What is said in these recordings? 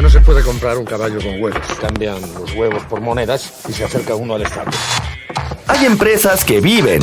no se puede comprar un caballo con huevos. Cambian los huevos por monedas y se acerca uno al estadio. Hay empresas que viven,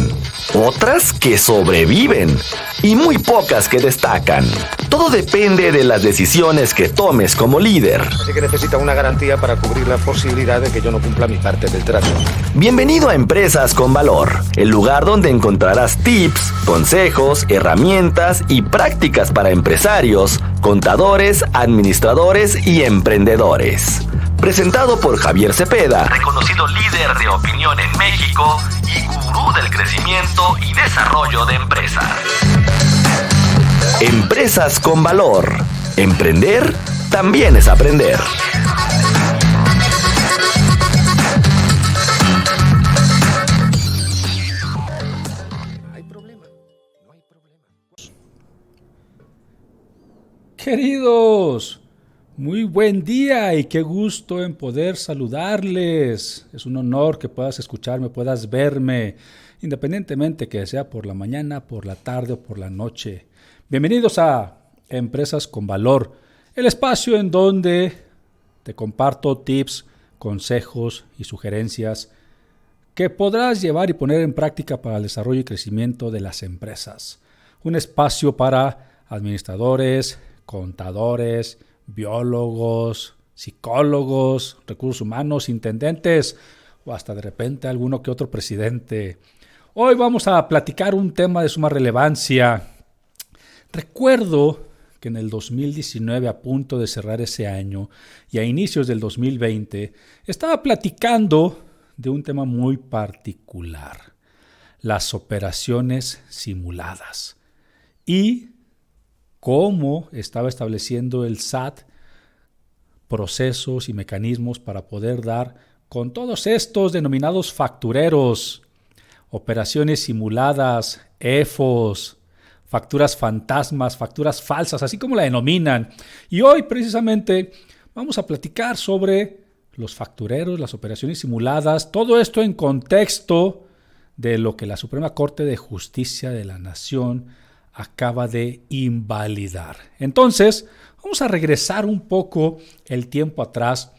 otras que sobreviven y muy pocas que destacan. Todo depende de las decisiones que tomes como líder. Así que necesita una garantía para cubrir la posibilidad de que yo no cumpla mi parte del trato. Bienvenido a Empresas con Valor, el lugar donde encontrarás tips, consejos, herramientas y prácticas para empresarios, contadores, administradores y emprendedores. Presentado por Javier Cepeda, reconocido líder de opinión en México y gurú del crecimiento y desarrollo de empresas. Empresas con Valor. Emprender también es aprender. Queridos, muy buen día y qué gusto en poder saludarles. Es un honor que puedas escucharme, puedas verme, independientemente que sea por la mañana, por la tarde o por la noche. Bienvenidos a Empresas con Valor, el espacio en donde te comparto tips, consejos y sugerencias que podrás llevar y poner en práctica para el desarrollo y crecimiento de las empresas. Un espacio para administradores, contadores, biólogos, psicólogos, recursos humanos, intendentes o hasta de repente alguno que otro presidente. Hoy vamos a platicar un tema de suma relevancia. Recuerdo que en el 2019, a punto de cerrar ese año, y a inicios del 2020, estaba platicando de un tema muy particular, las operaciones simuladas, y cómo estaba estableciendo el SAT procesos y mecanismos para poder dar con todos estos denominados factureros, operaciones simuladas, EFOS, facturas fantasmas, facturas falsas, así como la denominan. Y hoy precisamente vamos a platicar sobre los factureros, las operaciones simuladas, todo esto en contexto de lo que la Suprema Corte de Justicia de la Nación acaba de invalidar. Entonces, vamos a regresar un poco el tiempo atrás.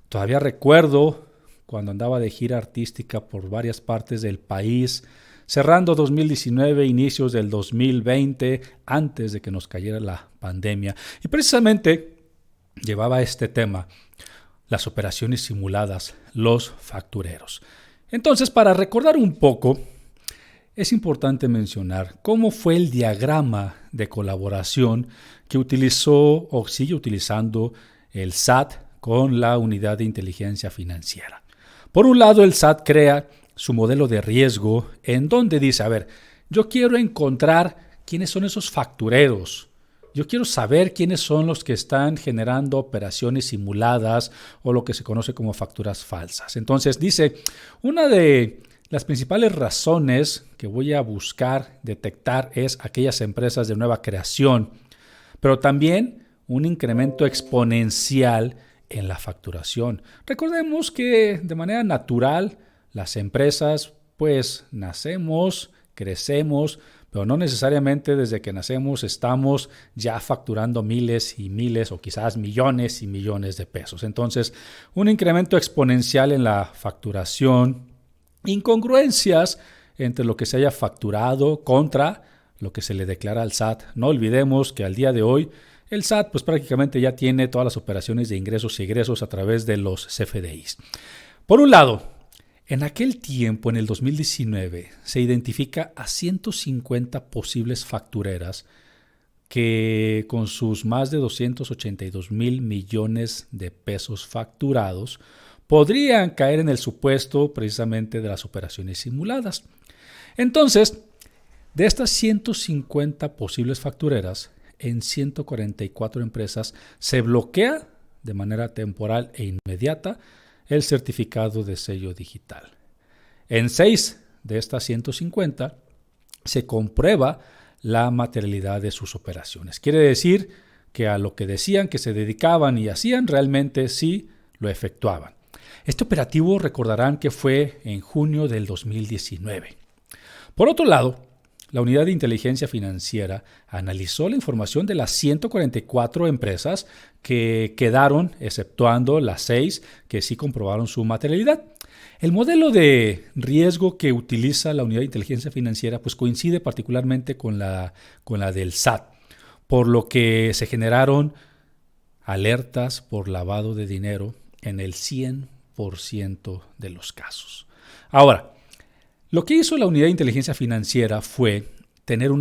Todavía recuerdo cuando andaba de gira artística por varias partes del país, cerrando 2019, inicios del 2020, antes de que nos cayera la pandemia. Y precisamente llevaba este tema, las operaciones simuladas, los factureros. Entonces, para recordar un poco, es importante mencionar cómo fue el diagrama de colaboración que utilizó o sigue utilizando el SAT con la Unidad de Inteligencia Financiera. Por un lado, el SAT crea su modelo de riesgo en donde dice, yo quiero encontrar quiénes son esos factureros. Yo quiero saber quiénes son los que están generando operaciones simuladas o lo que se conoce como facturas falsas. Entonces dice, una de las principales razones que voy a buscar detectar es aquellas empresas de nueva creación, pero también un incremento exponencial en la facturación. Recordemos que de manera natural las empresas pues nacemos, crecemos, pero no necesariamente desde que nacemos estamos ya facturando miles y miles o quizás millones y millones de pesos. Entonces, un incremento exponencial en la facturación, incongruencias entre lo que se haya facturado contra lo que se le declara al SAT. No olvidemos que al día de hoy el SAT pues prácticamente ya tiene todas las operaciones de ingresos y egresos a través de los CFDIs. Por un lado, en aquel tiempo, en el 2019, se identifica a 150 posibles factureras que con sus más de 282 mil millones de pesos facturados podrían caer en el supuesto precisamente de las operaciones simuladas. Entonces, de estas 150 posibles factureras, en 144 empresas se bloquea de manera temporal e inmediata el certificado de sello digital. En 6 de estas 150 se comprueba la materialidad de sus operaciones. Quiere decir que a lo que decían que se dedicaban y hacían, realmente sí lo efectuaban. Este operativo recordarán que fue en junio del 2019. Por otro lado, la Unidad de Inteligencia Financiera analizó la información de las 144 empresas que quedaron, exceptuando las 6 que sí comprobaron su materialidad. El modelo de riesgo que utiliza la Unidad de Inteligencia Financiera pues coincide particularmente con la del SAT, por lo que se generaron alertas por lavado de dinero en el 100% de los casos. Ahora, lo que hizo la Unidad de Inteligencia Financiera fue tener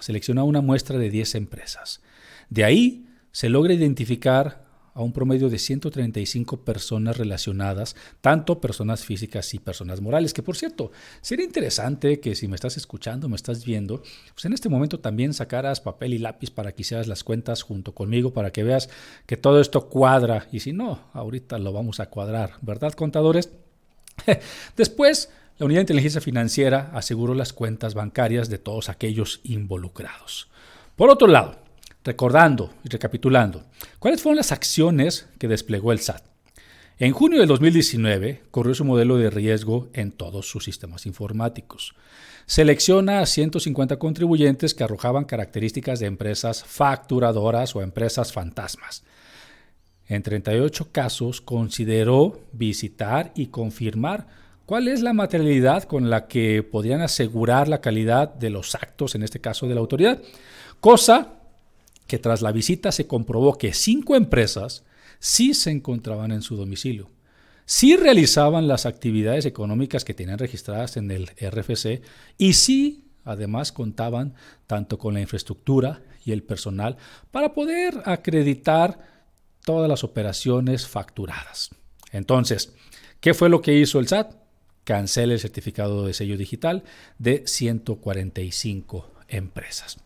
seleccionar una muestra de 10 empresas. De ahí se logra identificar a un promedio de 135 personas relacionadas, tanto personas físicas y personas morales, que por cierto, sería interesante que si me estás escuchando, me estás viendo, pues en este momento también sacaras papel y lápiz para que hicieras las cuentas junto conmigo, para que veas que todo esto cuadra, y si no, ahorita lo vamos a cuadrar, ¿verdad, contadores? Después, la Unidad de Inteligencia Financiera aseguró las cuentas bancarias de todos aquellos involucrados. Por otro lado, recordando y recapitulando, ¿cuáles fueron las acciones que desplegó el SAT? En junio del 2019, corrió su modelo de riesgo en todos sus sistemas informáticos. Selecciona a 150 contribuyentes que arrojaban características de empresas facturadoras o empresas fantasmas. En 38 casos consideró visitar y confirmar cuál es la materialidad con la que podrían asegurar la calidad de los actos, en este caso de la autoridad, cosa que tras la visita se comprobó que 5 empresas sí se encontraban en su domicilio, sí realizaban las actividades económicas que tenían registradas en el RFC y sí, además, contaban tanto con la infraestructura y el personal para poder acreditar todas las operaciones facturadas. Entonces, ¿qué fue lo que hizo el SAT? Cancela el certificado de sello digital de 145 empresas.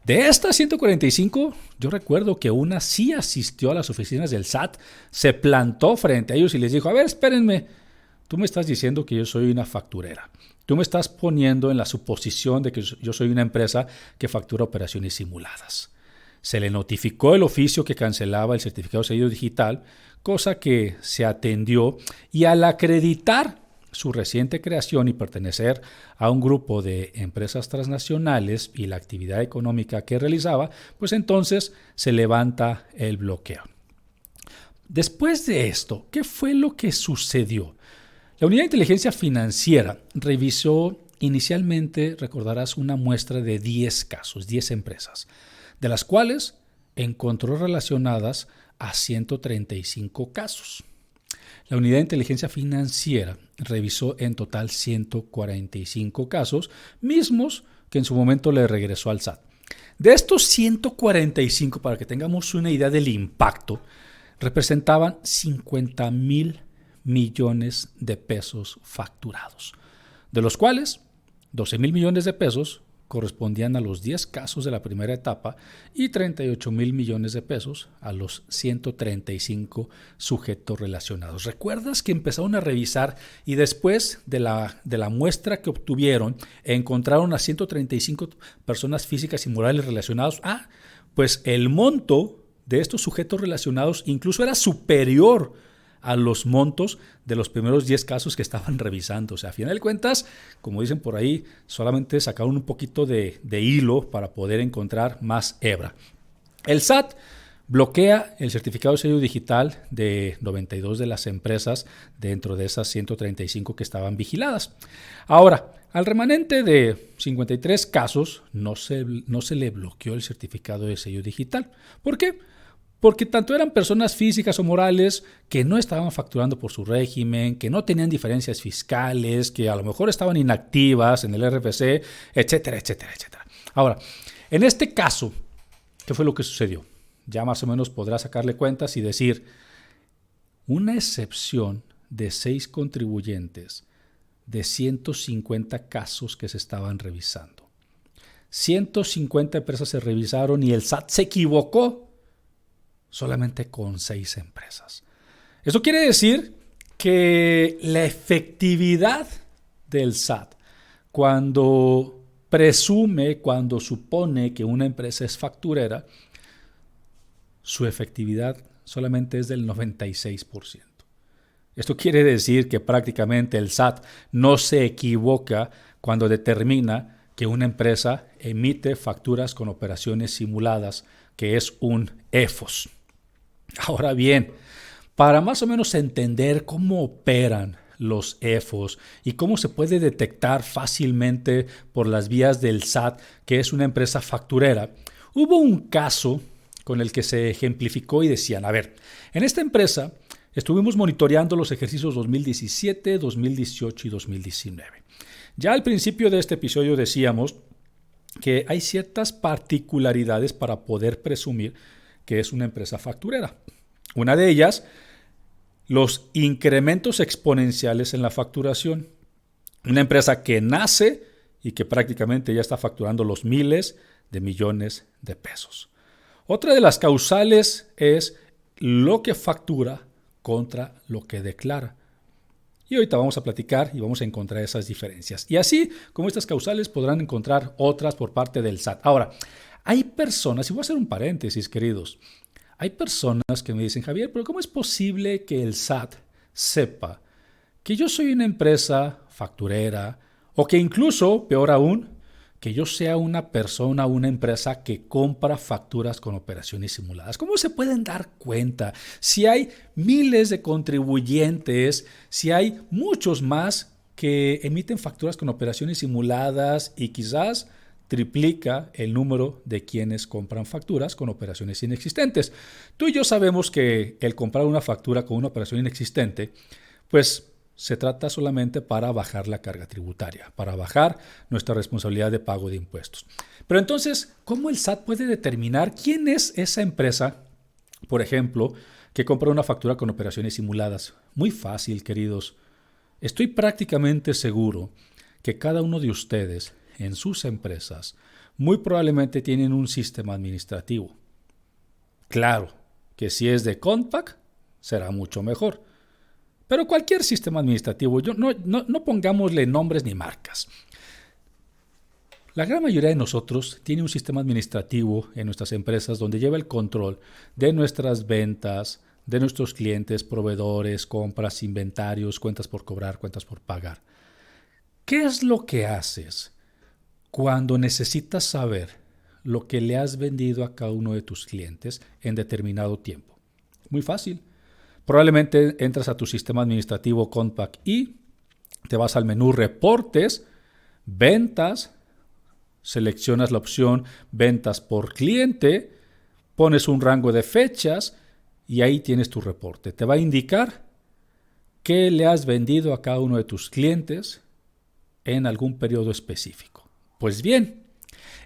De estas 145, yo recuerdo que una sí asistió a las oficinas del SAT, se plantó frente a ellos y les dijo, a ver, espérenme, tú me estás diciendo que yo soy una facturera. Tú me estás poniendo en la suposición de que yo soy una empresa que factura operaciones simuladas. Se le notificó el oficio que cancelaba el certificado de sello digital, cosa que se atendió, y al acreditar su reciente creación y pertenecer a un grupo de empresas transnacionales y la actividad económica que realizaba, pues entonces se levanta el bloqueo. Después de esto, ¿qué fue lo que sucedió? La Unidad de Inteligencia Financiera revisó inicialmente, recordarás, una muestra de 10 casos, 10 empresas, de las cuales encontró relacionadas a 135 casos. La Unidad de Inteligencia Financiera revisó en total 145 casos, mismos que en su momento le regresó al SAT. De estos 145, para que tengamos una idea del impacto, representaban 50,000 millones de pesos facturados, de los cuales 12,000 millones de pesos correspondían a los 10 casos de la primera etapa y 38,000 millones de pesos a los 135 sujetos relacionados. ¿Recuerdas que empezaron a revisar y después de la muestra que obtuvieron encontraron a 135 personas físicas y morales relacionados? Pues el monto de estos sujetos relacionados incluso era superior a los montos de los primeros 10 casos que estaban revisando. O sea, a final de cuentas, como dicen por ahí, solamente sacaron un poquito de hilo para poder encontrar más hebra. El SAT bloquea el certificado de sello digital de 92 de las empresas dentro de esas 135 que estaban vigiladas. Ahora, al remanente de 53 casos no se le bloqueó el certificado de sello digital. ¿Por qué? Porque tanto eran personas físicas o morales que no estaban facturando por su régimen, que no tenían diferencias fiscales, que a lo mejor estaban inactivas en el RFC, etcétera, etcétera, etcétera. Ahora, en este caso, ¿qué fue lo que sucedió? Ya más o menos podrás sacarle cuentas y decir, una excepción de 6 contribuyentes de 150 casos que se estaban revisando. 150 empresas se revisaron y el SAT se equivocó solamente con 6 empresas. Eso quiere decir que la efectividad del SAT cuando presume, cuando supone que una empresa es facturera, su efectividad solamente es del 96%. Esto quiere decir que prácticamente el SAT no se equivoca cuando determina que una empresa emite facturas con operaciones simuladas, que es un EFOS. Ahora bien, para más o menos entender cómo operan los EFOS y cómo se puede detectar fácilmente por las vías del SAT que es una empresa facturera, hubo un caso con el que se ejemplificó y decían, a ver, en esta empresa estuvimos monitoreando los ejercicios 2017, 2018 y 2019. Ya al principio de este episodio decíamos que hay ciertas particularidades para poder presumir que es una empresa facturera. Una de ellas, los incrementos exponenciales en la facturación. Una empresa que nace y que prácticamente ya está facturando los miles de millones de pesos. Otra de las causales es lo que factura contra lo que declara. Y ahorita vamos a platicar y vamos a encontrar esas diferencias. Y así como estas causales podrán encontrar otras por parte del SAT. Ahora, hay personas, y voy a hacer un paréntesis, queridos, hay personas que me dicen, Javier, pero ¿cómo es posible que el SAT sepa que yo soy una empresa facturera o que incluso, peor aún, que yo sea una persona, una empresa que compra facturas con operaciones simuladas? ¿Cómo se pueden dar cuenta si hay miles de contribuyentes, si hay muchos más que emiten facturas con operaciones simuladas y quizás triplica el número de quienes compran facturas con operaciones inexistentes? Tú y yo sabemos que el comprar una factura con una operación inexistente, pues se trata solamente para bajar la carga tributaria, para bajar nuestra responsabilidad de pago de impuestos. Pero entonces, ¿cómo el SAT puede determinar quién es esa empresa, por ejemplo, que compra una factura con operaciones simuladas? Muy fácil, queridos. Estoy prácticamente seguro que cada uno de ustedes en sus empresas muy probablemente tienen un sistema administrativo. Claro que si es de Compact será mucho mejor. Pero cualquier sistema administrativo, no pongámosle nombres ni marcas. La gran mayoría de nosotros tiene un sistema administrativo en nuestras empresas donde lleva el control de nuestras ventas, de nuestros clientes, proveedores, compras, inventarios, cuentas por cobrar, cuentas por pagar. ¿Qué es lo que haces cuando necesitas saber lo que le has vendido a cada uno de tus clientes en determinado tiempo? Muy fácil. Probablemente entras a tu sistema administrativo Compact y te vas al menú Reportes, Ventas, seleccionas la opción Ventas por cliente, pones un rango de fechas y ahí tienes tu reporte. Te va a indicar qué le has vendido a cada uno de tus clientes en algún periodo específico. Pues bien,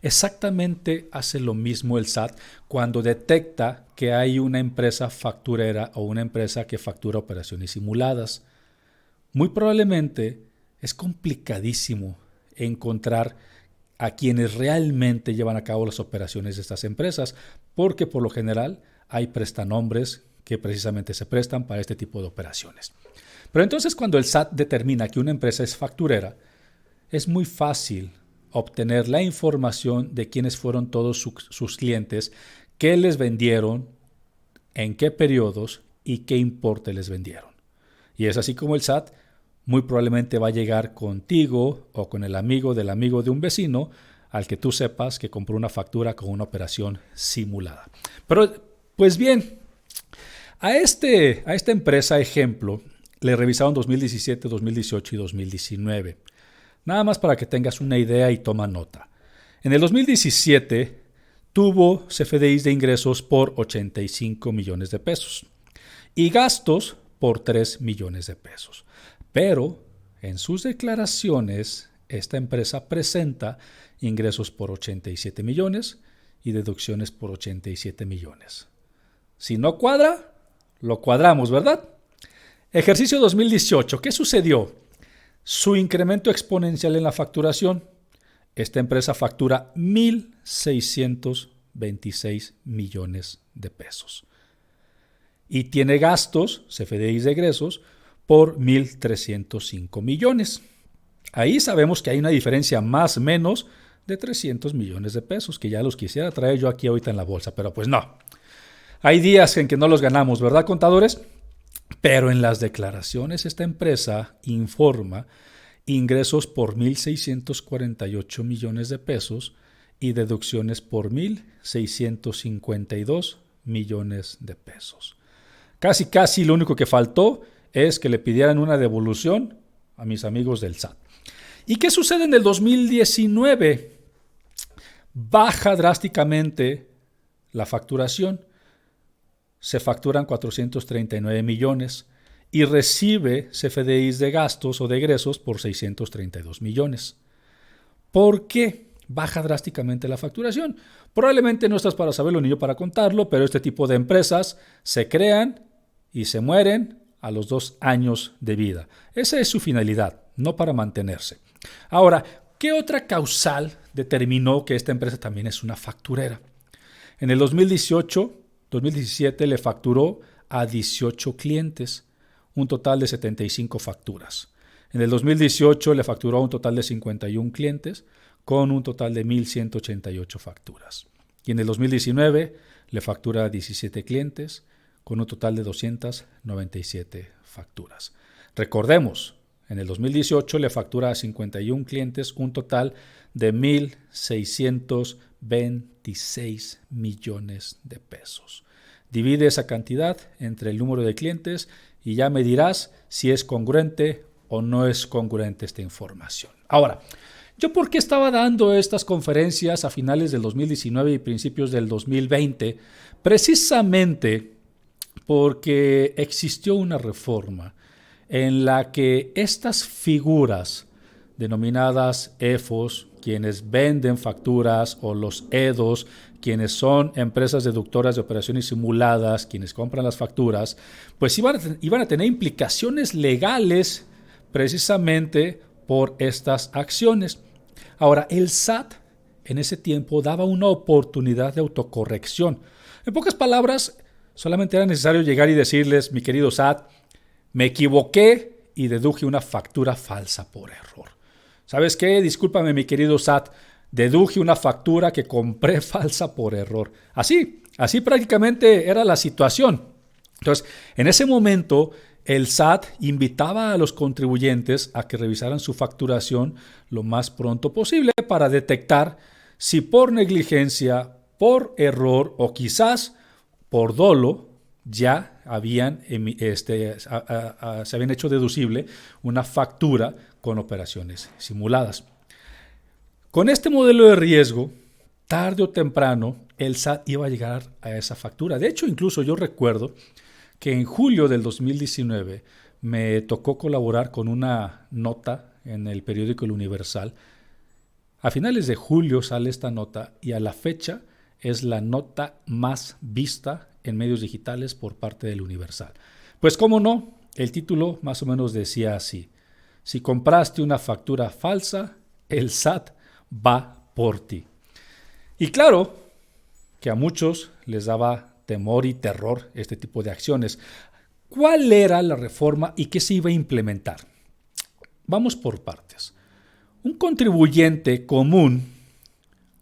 exactamente hace lo mismo el SAT cuando detecta que hay una empresa facturera o una empresa que factura operaciones simuladas. Muy probablemente es complicadísimo encontrar a quienes realmente llevan a cabo las operaciones de estas empresas, porque por lo general hay prestanombres que precisamente se prestan para este tipo de operaciones. Pero entonces cuando el SAT determina que una empresa es facturera, es muy fácil obtener la información de quiénes fueron todos sus clientes, qué les vendieron, en qué periodos y qué importe les vendieron. Y es así como el SAT muy probablemente va a llegar contigo o con el amigo de un vecino al que tú sepas que compró una factura con una operación simulada. Pero, pues bien, a esta empresa ejemplo le revisaron 2017, 2018 y 2019. Nada más para que tengas una idea y toma nota. En el 2017 tuvo CFDIs de ingresos por 85 millones de pesos y gastos por 3 millones de pesos. Pero en sus declaraciones esta empresa presenta ingresos por 87 millones y deducciones por 87 millones. Si no cuadra, lo cuadramos, ¿verdad? Ejercicio 2018. ¿Qué sucedió? Su incremento exponencial en la facturación. Esta empresa factura 1,626 millones de pesos. Y tiene gastos, CFDIs de egresos, por 1,305 millones. Ahí sabemos que hay una diferencia más o menos de 300 millones de pesos, que ya los quisiera traer yo aquí ahorita en la bolsa, pero pues no. Hay días en que no los ganamos, ¿verdad, contadores? Pero en las declaraciones esta empresa informa ingresos por 1.648 millones de pesos y deducciones por 1.652 millones de pesos. Casi lo único que faltó es que le pidieran una devolución a mis amigos del SAT. ¿Y qué sucede en el 2019? Baja drásticamente la facturación. Se facturan 439 millones y recibe CFDIs de gastos o de egresos por 632 millones. ¿Por qué baja drásticamente la facturación? Probablemente no estás para saberlo ni yo para contarlo, pero este tipo de empresas se crean y se mueren a los 2 años de vida. Esa es su finalidad, no para mantenerse. Ahora, ¿qué otra causal determinó que esta empresa también es una facturera? En el 2017 le facturó a 18 clientes, un total de 75 facturas. En el 2018 le facturó a un total de 51 clientes, con un total de 1.188 facturas. Y en el 2019 le factura a 17 clientes, con un total de 297 facturas. Recordemos, en el 2018 le factura a 51 clientes un total de 1.626 millones de pesos. Divide esa cantidad entre el número de clientes y ya me dirás si es congruente o no es congruente esta información. Ahora, ¿yo por qué estaba dando estas conferencias a finales del 2019 y principios del 2020? Precisamente porque existió una reforma en la que estas figuras denominadas EFOS, quienes venden facturas, o los EDOS, quienes son empresas deductoras de operaciones simuladas, quienes compran las facturas, pues iban a tener implicaciones legales precisamente por estas acciones. Ahora, el SAT en ese tiempo daba una oportunidad de autocorrección. En pocas palabras, solamente era necesario llegar y decirles: mi querido SAT, me equivoqué y deduje una factura falsa por error. ¿Sabes qué? Discúlpame, mi querido SAT, deduje una factura que compré falsa por error. Así prácticamente era la situación. Entonces, en ese momento, el SAT invitaba a los contribuyentes a que revisaran su facturación lo más pronto posible para detectar si por negligencia, por error o quizás por dolo ya se habían hecho deducible una factura con operaciones simuladas. Con este modelo de riesgo, tarde o temprano, el SAT iba a llegar a esa factura. De hecho, incluso yo recuerdo que en julio del 2019 me tocó colaborar con una nota en el periódico El Universal. A finales de julio sale esta nota y a la fecha es la nota más vista en medios digitales por parte del Universal. Pues cómo no, el título más o menos decía así: si compraste una factura falsa, el SAT va por ti. Y claro que a muchos les daba temor y terror este tipo de acciones. ¿Cuál era la reforma y qué se iba a implementar? Vamos por partes. Un contribuyente común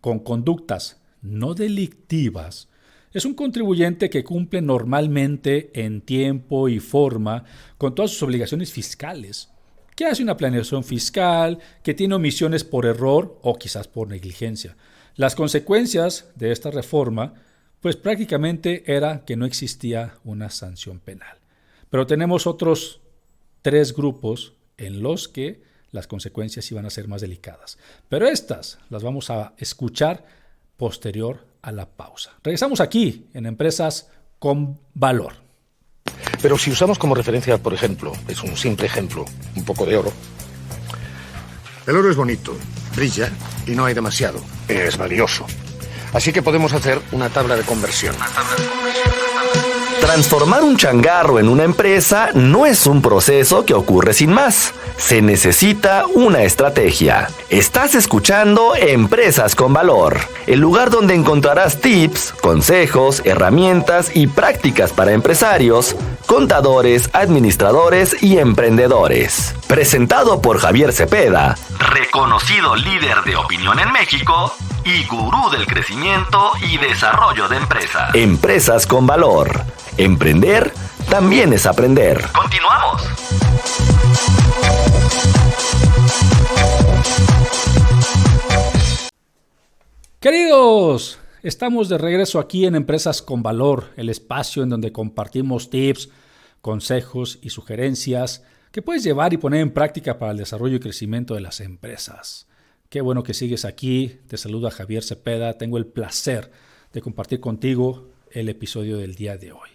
con conductas no delictivas es un contribuyente que cumple normalmente en tiempo y forma con todas sus obligaciones fiscales, que hace una planeación fiscal, que tiene omisiones por error o quizás por negligencia. Las consecuencias de esta reforma, pues prácticamente era que no existía una sanción penal. Pero tenemos otros 3 grupos en los que las consecuencias iban a ser más delicadas. Pero estas las vamos a escuchar posterior a la pausa. Regresamos aquí en Empresas con Valor. Pero si usamos como referencia, por ejemplo, es un simple ejemplo, un poco de oro. El oro es bonito, brilla y no hay demasiado. Es valioso. Así que podemos hacer una tabla de conversión. Transformar un changarro en una empresa no es un proceso que ocurre sin más. Se necesita una estrategia. Estás escuchando Empresas con Valor, el lugar donde encontrarás tips, consejos, herramientas y prácticas para empresarios, contadores, administradores y emprendedores. Presentado por Javier Cepeda, reconocido líder de opinión en México y gurú del crecimiento y desarrollo de empresas. Empresas con Valor. Emprender también es aprender. Continuamos. Queridos, estamos de regreso aquí en Empresas con Valor, el espacio en donde compartimos tips, consejos y sugerencias que puedes llevar y poner en práctica para el desarrollo y crecimiento de las empresas. Qué bueno que sigues aquí. Te saluda Javier Cepeda. Tengo el placer de compartir contigo el episodio del día de hoy.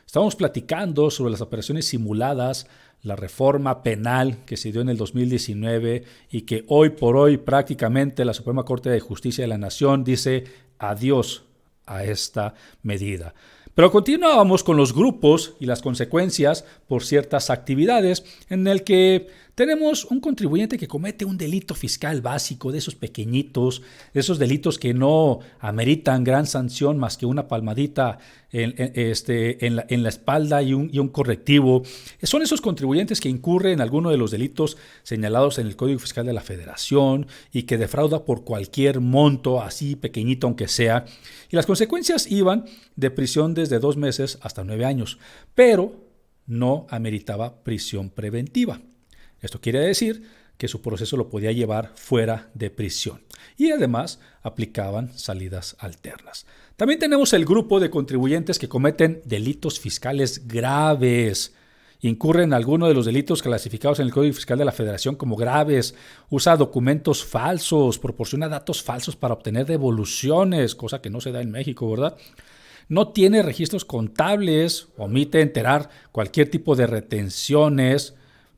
Estamos platicando sobre las operaciones simuladas, la reforma penal que se dio en el 2019 y que hoy por hoy prácticamente la Suprema Corte de Justicia de la Nación dice adiós a esta medida. Pero continuábamos con los grupos y las consecuencias por ciertas actividades en el que tenemos un contribuyente que comete un delito fiscal básico, de esos pequeñitos, de esos delitos que no ameritan gran sanción más que una palmadita en la espalda y un correctivo. Son esos contribuyentes que incurren en alguno de los delitos señalados en el Código Fiscal de la Federación y que defrauda por cualquier monto, así pequeñito aunque sea. Y las consecuencias iban de prisión desde 2 meses hasta 9 años, pero no ameritaba prisión preventiva. Esto quiere decir que su proceso lo podía llevar fuera de prisión y además aplicaban salidas alternas. También tenemos el grupo de contribuyentes que cometen delitos fiscales graves. Incurren en alguno de los delitos clasificados en el Código Fiscal de la Federación como graves, usa documentos falsos, proporciona datos falsos para obtener devoluciones, cosa que no se da en México, ¿verdad? No tiene registros contables, omite enterar cualquier tipo de retenciones,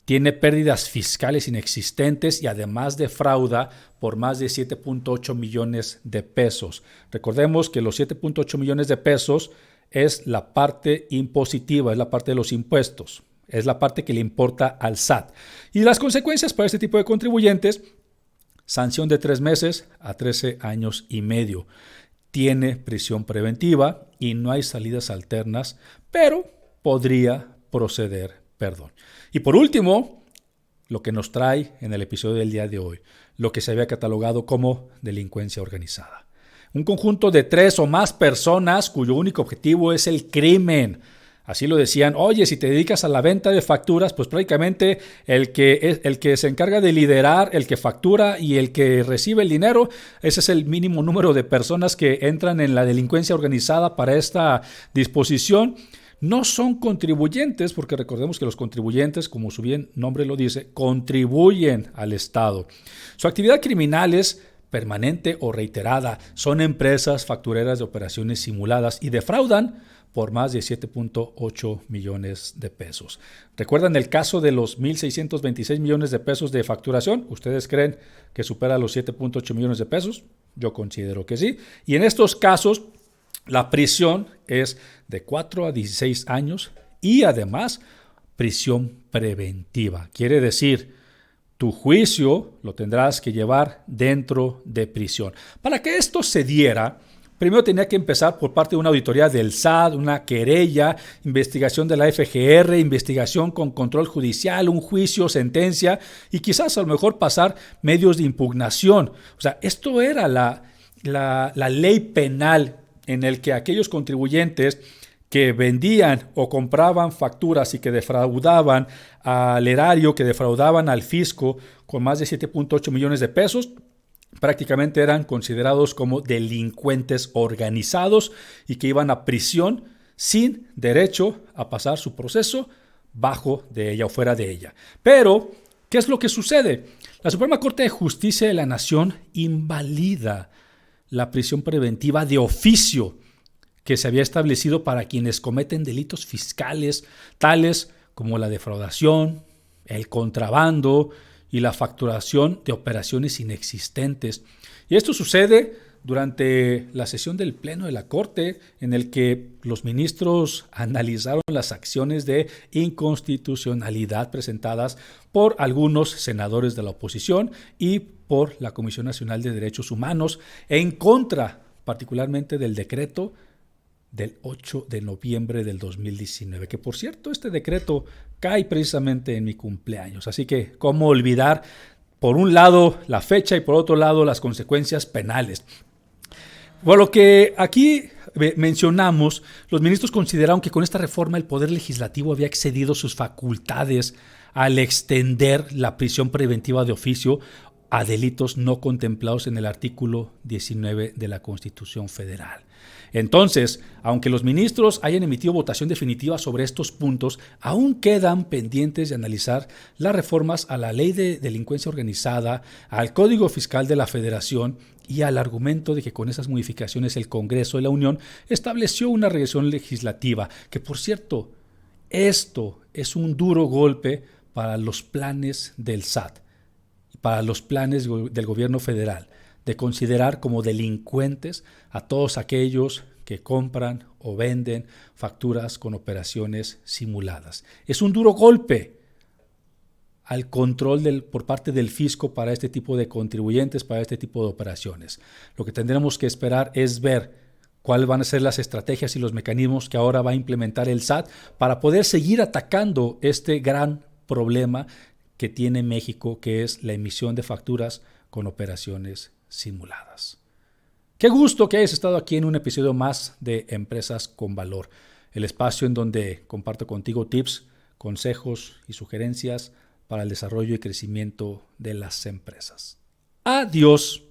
tiene pérdidas fiscales inexistentes y además defrauda por más de 7.8 millones de pesos. Recordemos que los 7.8 millones de pesos es la parte impositiva, es la parte de los impuestos, es la parte que le importa al SAT. Y las consecuencias para este tipo de contribuyentes, sanción de 3 meses a 13 años y medio. Tiene prisión preventiva y no hay salidas alternas, pero podría proceder perdón. Y por último, lo que nos trae en el episodio del día de hoy, lo que se había catalogado como delincuencia organizada. Un conjunto de 3 o más personas cuyo único objetivo es el crimen. Así lo decían, oye, si te dedicas a la venta de facturas, pues prácticamente el que se encarga de liderar, el que factura y el que recibe el dinero, ese es el mínimo número de personas que entran en la delincuencia organizada para esta disposición. No son contribuyentes, porque recordemos que los contribuyentes, como su bien nombre lo dice, contribuyen al Estado. Su actividad criminal es permanente o reiterada. Son empresas factureras de operaciones simuladas y defraudan por más de 7.8 millones de pesos. ¿Recuerdan el caso de los 1.626 millones de pesos de facturación? ¿Ustedes creen que supera los 7.8 millones de pesos? Yo considero que sí. Y en estos casos, la prisión es de 4 a 16 años y además prisión preventiva. Quiere decir, tu juicio lo tendrás que llevar dentro de prisión. Para que esto se diera, primero tenía que empezar por parte de una auditoría del SAT, una querella, investigación de la FGR, investigación con control judicial, un juicio, sentencia y quizás a lo mejor pasar medios de impugnación. O sea, esto era la ley penal en el que aquellos contribuyentes que vendían o compraban facturas y que defraudaban al erario, que defraudaban al fisco con más de 7.8 millones de pesos, prácticamente eran considerados como delincuentes organizados y que iban a prisión sin derecho a pasar su proceso bajo de ella o fuera de ella. Pero, ¿qué es lo que sucede? La Suprema Corte de Justicia de la Nación invalida la prisión preventiva de oficio que se había establecido para quienes cometen delitos fiscales, tales como la defraudación, el contrabando y la facturación de operaciones inexistentes. Y esto sucede durante la sesión del Pleno de la Corte, en el que los ministros analizaron las acciones de inconstitucionalidad presentadas por algunos senadores de la oposición y por la Comisión Nacional de Derechos Humanos en contra, particularmente del decreto del 8 de noviembre del 2019, que por cierto, este decreto cae precisamente en mi cumpleaños. Así que, ¿cómo olvidar, por un lado, la fecha y por otro lado, las consecuencias penales? Por lo que aquí mencionamos, los ministros consideraron que con esta reforma el Poder Legislativo había excedido sus facultades al extender la prisión preventiva de oficio a delitos no contemplados en el artículo 19 de la Constitución Federal. Entonces, aunque los ministros hayan emitido votación definitiva sobre estos puntos, aún quedan pendientes de analizar las reformas a la Ley de Delincuencia Organizada, al Código Fiscal de la Federación y al argumento de que con esas modificaciones el Congreso de la Unión estableció una regresión legislativa, que por cierto, esto es un duro golpe para los planes del SAT, para los planes del gobierno federal, de considerar como delincuentes a todos aquellos que compran o venden facturas con operaciones simuladas. Es un duro golpe al control por parte del fisco para este tipo de contribuyentes, para este tipo de operaciones. Lo que tendremos que esperar es ver cuáles van a ser las estrategias y los mecanismos que ahora va a implementar el SAT para poder seguir atacando este gran problema que tiene México, que es la emisión de facturas con operaciones simuladas. Qué gusto que hayas estado aquí en un episodio más de Empresas con Valor, el espacio en donde comparto contigo tips, consejos y sugerencias para el desarrollo y crecimiento de las empresas. Adiós.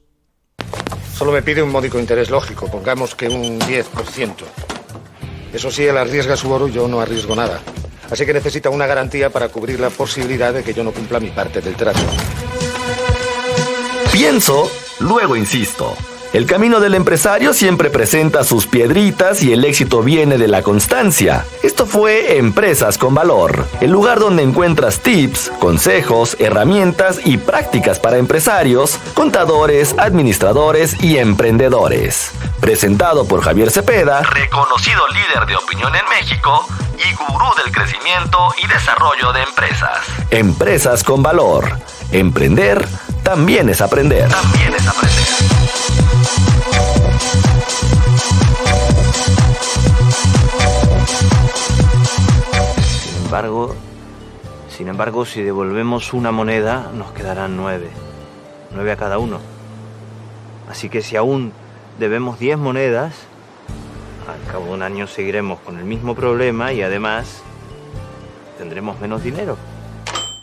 Solo me pide un módico interés lógico, pongamos que un 10%. Eso sí, él arriesga su oro y yo no arriesgo nada. Así que necesita una garantía para cubrir la posibilidad de que yo no cumpla mi parte del trato. Pienso, luego insisto. El camino del empresario siempre presenta sus piedritas y el éxito viene de la constancia. Esto fue Empresas con Valor, el lugar donde encuentras tips, consejos, herramientas y prácticas para empresarios, contadores, administradores y emprendedores. Presentado por Javier Cepeda, reconocido líder de opinión en México y gurú del crecimiento y desarrollo de empresas. Empresas con Valor. Emprender también es aprender. También es aprender. Sin embargo, si devolvemos una moneda, nos quedarán 9 a cada uno. Así que si aún debemos 10 monedas, al cabo de un año seguiremos con el mismo problema y además tendremos menos dinero.